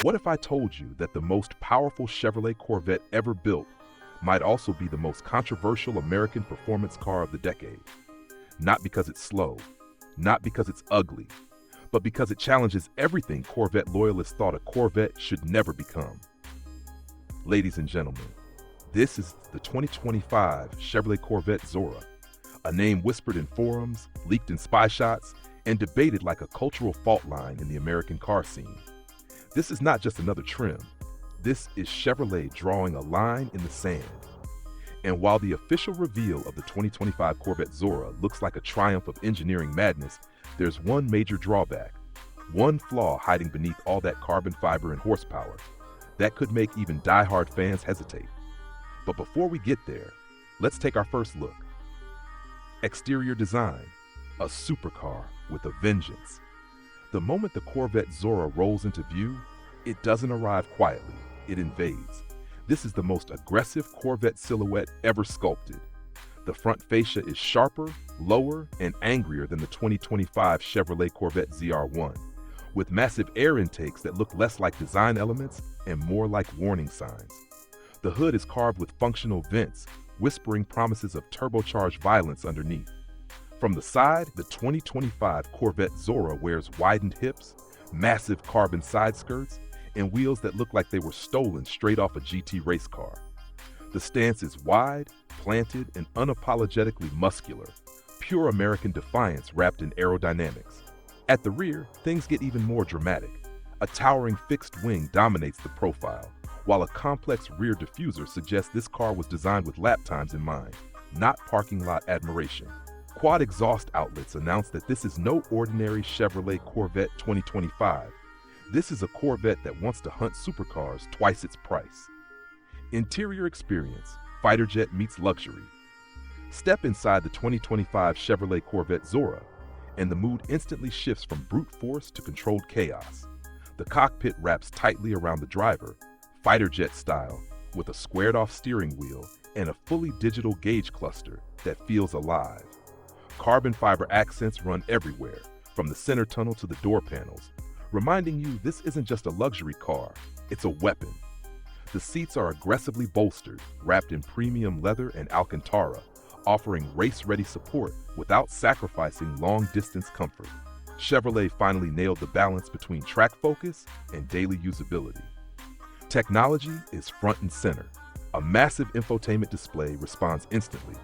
What if I told you that the most powerful Chevrolet Corvette ever built might also be the most controversial American performance car of the decade? Not because it's slow, not because it's ugly, but because it challenges everything Corvette loyalists thought a Corvette should never become. Ladies and gentlemen, this is the 2025 Chevrolet Corvette Zora, a name whispered in forums, leaked in spy shots, and debated like a cultural fault line in the American car scene. This is not just another trim. This is Chevrolet drawing a line in the sand. And while the official reveal of the 2025 Corvette Zora looks like a triumph of engineering madness, there's one major drawback, one flaw hiding beneath all that carbon fiber and horsepower that could make even die-hard fans hesitate. But before we get there, let's take our first look. Exterior design, a supercar with a vengeance. The moment the Corvette Zora rolls into view, it doesn't arrive quietly, it invades. This is the most aggressive Corvette silhouette ever sculpted. The front fascia is sharper, lower, and angrier than the 2025 Chevrolet Corvette ZR1, with massive air intakes that look less like design elements and more like warning signs. The hood is carved with functional vents, whispering promises of turbocharged violence underneath. From the side, the 2025 Corvette Zora wears widened hips, massive carbon side skirts, and wheels that look like they were stolen straight off a GT race car. The stance is wide, planted, and unapologetically muscular, pure American defiance wrapped in aerodynamics. At the rear, things get even more dramatic. A towering fixed wing dominates the profile, while a complex rear diffuser suggests this car was designed with lap times in mind, not parking lot admiration. Quad exhaust outlets announce that this is no ordinary Chevrolet Corvette 2025. This is a Corvette that wants to hunt supercars twice its price. Interior experience, fighter jet meets luxury. Step inside the 2025 Chevrolet Corvette Zora, and the mood instantly shifts from brute force to controlled chaos. The cockpit wraps tightly around the driver, fighter jet style, with a squared-off steering wheel and a fully digital gauge cluster that feels alive. Carbon fiber accents run everywhere, from the center tunnel to the door panels, reminding you this isn't just a luxury car, it's a weapon. The seats are aggressively bolstered, wrapped in premium leather and Alcantara, offering race-ready support without sacrificing long-distance comfort. Chevrolet finally nailed the balance between track focus and daily usability. Technology is front and center. A massive infotainment display responds instantly,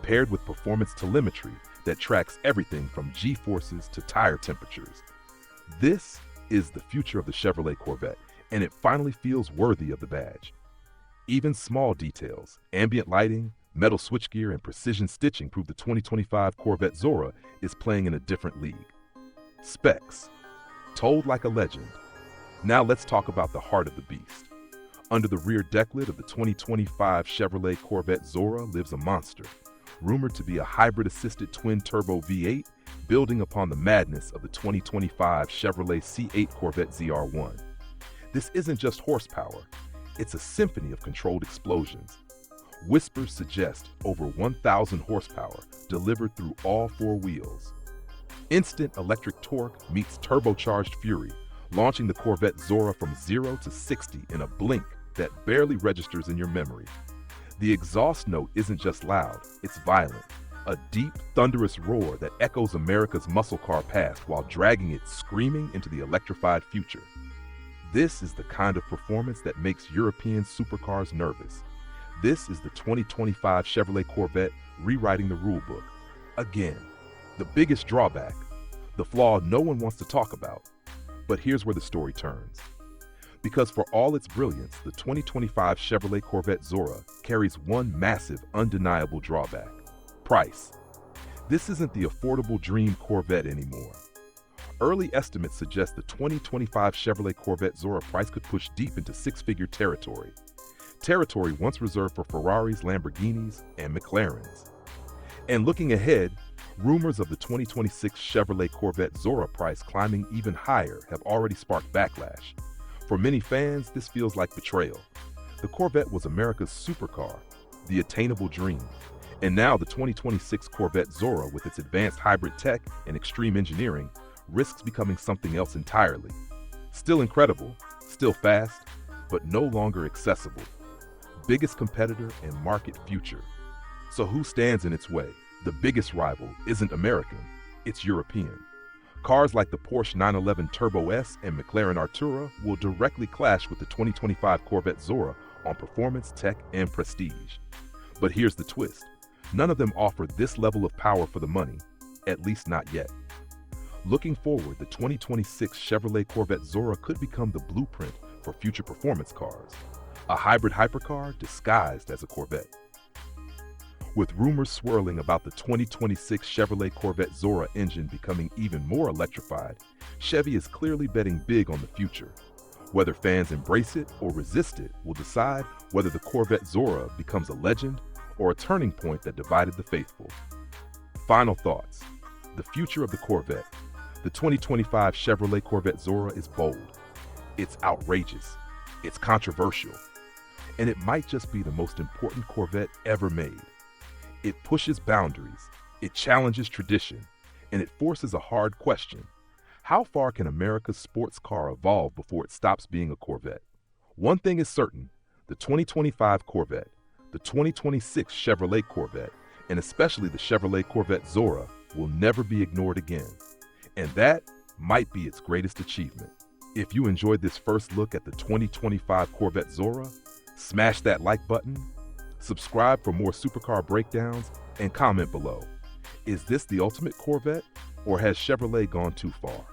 paired with performance telemetry that tracks everything from G-forces to tire temperatures. This is the future of the Chevrolet Corvette, and it finally feels worthy of the badge. Even small details, ambient lighting, metal switchgear, and precision stitching prove the 2025 Corvette Zora is playing in a different league. Specs. Told like a legend. Now let's talk about the heart of the beast. Under the rear deck lid of the 2025 Chevrolet Corvette Zora lives a monster, rumored to be a hybrid-assisted twin-turbo V8, building upon the madness of the 2025 Chevrolet C8 Corvette ZR1. This isn't just horsepower, it's a symphony of controlled explosions. Whispers suggest over 1,000 horsepower delivered through all four wheels. Instant electric torque meets turbocharged fury, launching the Corvette Zora from 0 to 60 in a blink that barely registers in your memory. The exhaust note isn't just loud, it's violent. A deep, thunderous roar that echoes America's muscle car past while dragging it screaming into the electrified future. This is the kind of performance that makes European supercars nervous. This is the 2025 Chevrolet Corvette rewriting the rulebook. Again, the biggest drawback, the flaw no one wants to talk about. But here's where the story turns. Because for all its brilliance, the 2025 Chevrolet Corvette Zora carries one massive, undeniable drawback. Price. This isn't the affordable dream Corvette anymore. Early estimates suggest the 2025 Chevrolet Corvette Zora price could push deep into six-figure territory. Territory once reserved for Ferraris, Lamborghinis, and McLarens. And looking ahead, rumors of the 2026 Chevrolet Corvette Zora price climbing even higher have already sparked backlash. For many fans, this feels like betrayal. The Corvette was America's supercar, the attainable dream. And now the 2026 Corvette Zora, with its advanced hybrid tech and extreme engineering, risks becoming something else entirely. Still incredible, Still fast, but no longer accessible. Biggest competitor and market future. So who stands in its way? The biggest rival isn't American, it's European. Cars like the Porsche 911 Turbo S and McLaren Artura will directly clash with the 2025 Corvette Zora on performance, tech, and prestige. But here's the twist. None of them offer this level of power for the money, at least not yet. Looking forward, the 2026 Chevrolet Corvette Zora could become the blueprint for future performance cars, a hybrid hypercar disguised as a Corvette. With rumors swirling about the 2026 Chevrolet Corvette Zora engine becoming even more electrified, Chevy is clearly betting big on the future. Whether fans embrace it or resist it will decide whether the Corvette Zora becomes a legend or a turning point that divided the faithful. Final thoughts. The future of the Corvette. The 2025 Chevrolet Corvette Zora is bold. It's outrageous. It's controversial. And it might just be the most important Corvette ever made. It pushes boundaries, it challenges tradition, and it forces a hard question. How far can America's sports car evolve before it stops being a Corvette? One thing is certain, the 2025 Corvette, the 2026 Chevrolet Corvette, and especially the Chevrolet Corvette Zora will never be ignored again. And that might be its greatest achievement. If you enjoyed this first look at the 2025 Corvette Zora, smash that like button, subscribe for more supercar breakdowns, and comment below. Is this the ultimate Corvette, or has Chevrolet gone too far?